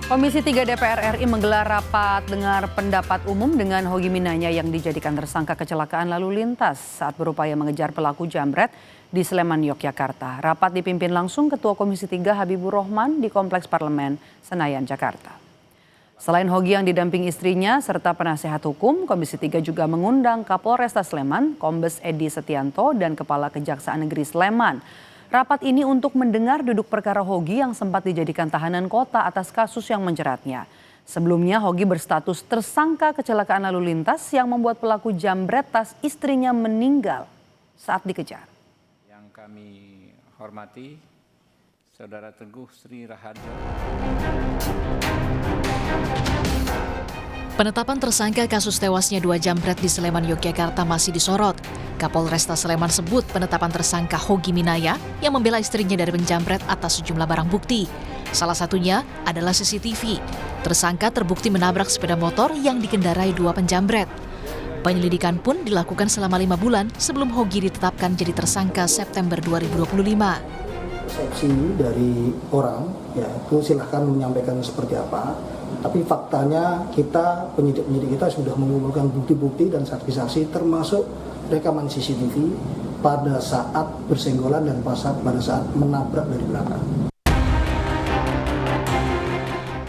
Komisi 3 DPR RI menggelar rapat dengar pendapat umum dengan Hogi Minanya yang dijadikan tersangka kecelakaan lalu lintas saat berupaya mengejar pelaku jambret di Sleman, Yogyakarta. Rapat dipimpin langsung Ketua Komisi 3 Habibur Rahman di Kompleks Parlemen, Senayan, Jakarta. Selain Hogi yang didampingi istrinya serta penasehat hukum, Komisi 3 juga mengundang Kapolresta Sleman, Kombes Edi Setianto, dan Kepala Kejaksaan Negeri Sleman. Rapat ini untuk mendengar duduk perkara Hogi yang sempat dijadikan tahanan kota atas kasus yang menjeratnya. Sebelumnya Hogi berstatus tersangka kecelakaan lalu lintas yang membuat pelaku jambret tas istrinya meninggal saat dikejar. Yang kami hormati, Saudara Teguh Sri Raharjo. Penetapan tersangka kasus tewasnya 2 jambret di Sleman, Yogyakarta masih disorot. Kapolresta Sleman sebut penetapan tersangka Hogi Minanya yang membela istrinya dari penjambret atas sejumlah barang bukti. Salah satunya adalah CCTV. Tersangka terbukti menabrak sepeda motor yang dikendarai 2 penjambret. Penyelidikan pun dilakukan selama 5 bulan sebelum Hogi ditetapkan jadi tersangka September 2025. Persepsi dari orang, ya itu silahkan menyampaikan seperti apa. Tapi faktanya kita, penyidik-penyidik kita sudah mengumpulkan bukti-bukti dan saksi-saksi termasuk rekaman CCTV pada saat bersenggolan dan pada saat menabrak dari belakang.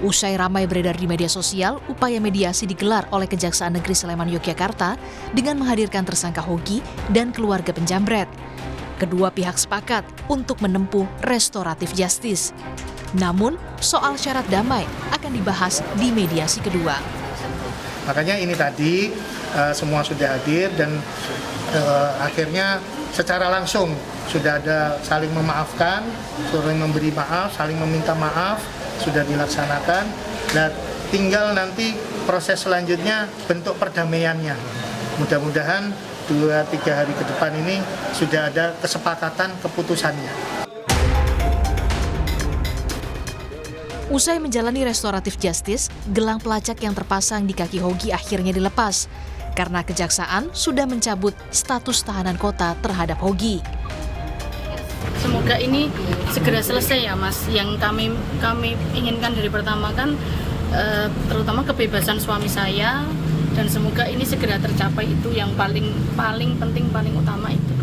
Usai ramai beredar di media sosial, upaya mediasi digelar oleh Kejaksaan Negeri Sleman, Yogyakarta dengan menghadirkan tersangka Hogi dan keluarga penjambret. Kedua pihak sepakat untuk menempuh restoratif justice. Namun, soal syarat damai akan dibahas di mediasi kedua. Makanya ini tadi semua sudah hadir dan akhirnya secara langsung sudah ada saling memaafkan, saling memberi maaf, saling meminta maaf, sudah dilaksanakan. Dan tinggal nanti proses selanjutnya bentuk perdamaiannya. Mudah-mudahan 2-3 hari ke depan ini sudah ada kesepakatan keputusannya. Usai menjalani restoratif justice, gelang pelacak yang terpasang di kaki Hogi akhirnya dilepas karena kejaksaan sudah mencabut status tahanan kota terhadap Hogi. Semoga ini segera selesai ya Mas. Yang kami inginkan dari pertama kan terutama kebebasan suami saya, dan semoga ini segera tercapai, itu yang paling penting, paling utama itu.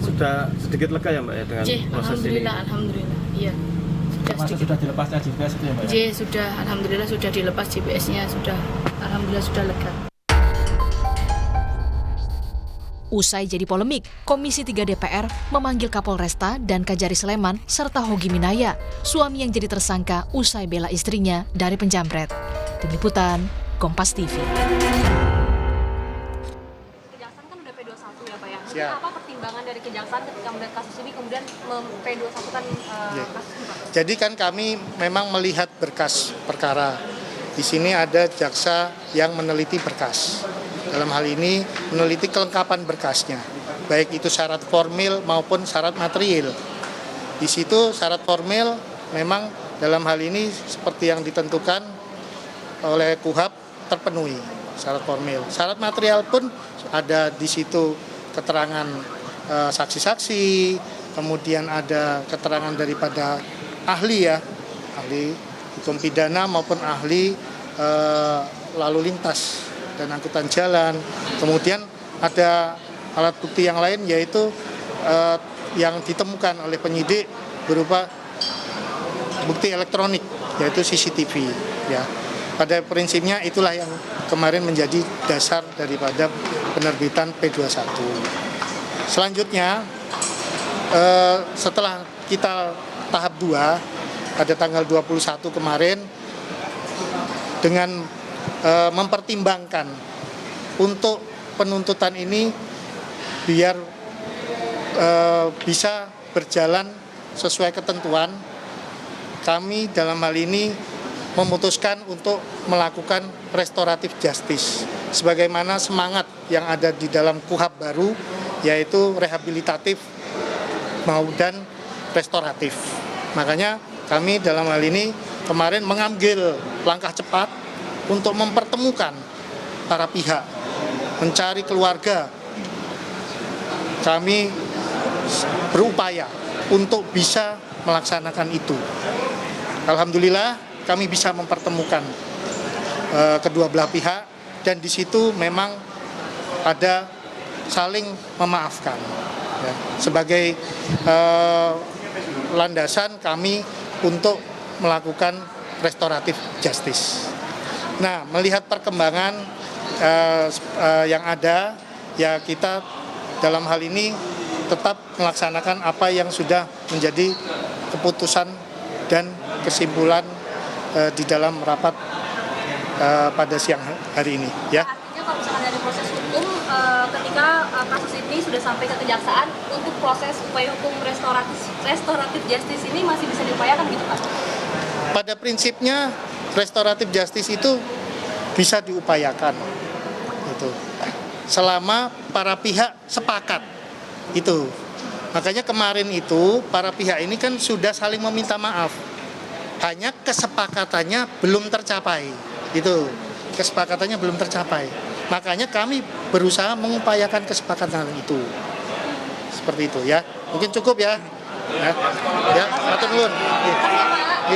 Sudah sedikit lega ya Mbak ya dengan proses ini? Alhamdulillah, iya. Sudah dilepasnya GPS itu ya Mbak? Sudah, alhamdulillah sudah dilepas GPS-nya, alhamdulillah sudah lega. Usai jadi polemik, Komisi 3 DPR memanggil Kapolresta dan Kajari Sleman serta Hogi Minanya, suami yang jadi tersangka usai bela istrinya dari penjambret. Tim Liputan, Kompas TV. Kejaksaan kan udah P21 ya Pak ya. Siap. Apa pertimbangan dari Kejaksaan ketika melihat kasus ini kemudian P21 kan kasus ini Pak? Jadi kan kami memang melihat berkas perkara. Di sini ada jaksa yang meneliti berkas. Dalam hal ini meneliti kelengkapan berkasnya, baik itu syarat formil maupun syarat material. Di situ syarat formil memang dalam hal ini seperti yang ditentukan oleh KUHAP terpenuhi syarat formil. Syarat material pun ada di situ keterangan saksi-saksi, kemudian ada keterangan daripada ahli ya, ahli hukum pidana maupun ahli lalu lintas dan angkutan jalan. Kemudian ada alat bukti yang lain yaitu yang ditemukan oleh penyidik berupa bukti elektronik yaitu CCTV ya. Pada prinsipnya itulah yang kemarin menjadi dasar daripada penerbitan P21. Selanjutnya setelah kita tahap 2 pada tanggal 21 kemarin dengan mempertimbangkan untuk penuntutan ini biar bisa berjalan sesuai ketentuan, kami dalam hal ini memutuskan untuk melakukan restoratif justice sebagaimana semangat yang ada di dalam KUHAP baru, yaitu rehabilitatif dan restoratif. Makanya kami dalam hal ini kemarin mengambil langkah cepat untuk mempertemukan para pihak, mencari keluarga. Kami berupaya untuk bisa melaksanakan itu. Alhamdulillah kami bisa mempertemukan kedua belah pihak, dan di situ memang ada saling memaafkan ya, sebagai landasan kami untuk melakukan restoratif justice. Nah, melihat perkembangan yang ada, ya kita dalam hal ini tetap melaksanakan apa yang sudah menjadi keputusan dan kesimpulan di dalam rapat pada siang hari ini. Ya. Artinya kalau misalkan dari proses hukum, ketika kasus ini sudah sampai ke kejaksaan, untuk proses upaya hukum restoratif justice ini masih bisa diupayakan gitu Pak? Pada prinsipnya restoratif justice itu bisa diupayakan, gitu. Selama para pihak sepakat itu. Makanya kemarin itu para pihak ini kan sudah saling meminta maaf, hanya kesepakatannya belum tercapai. Itu kesepakatannya belum tercapai. Makanya kami berusaha mengupayakan kesepakatan itu. Seperti itu ya. Mungkin cukup ya. Ya, matur nuwun.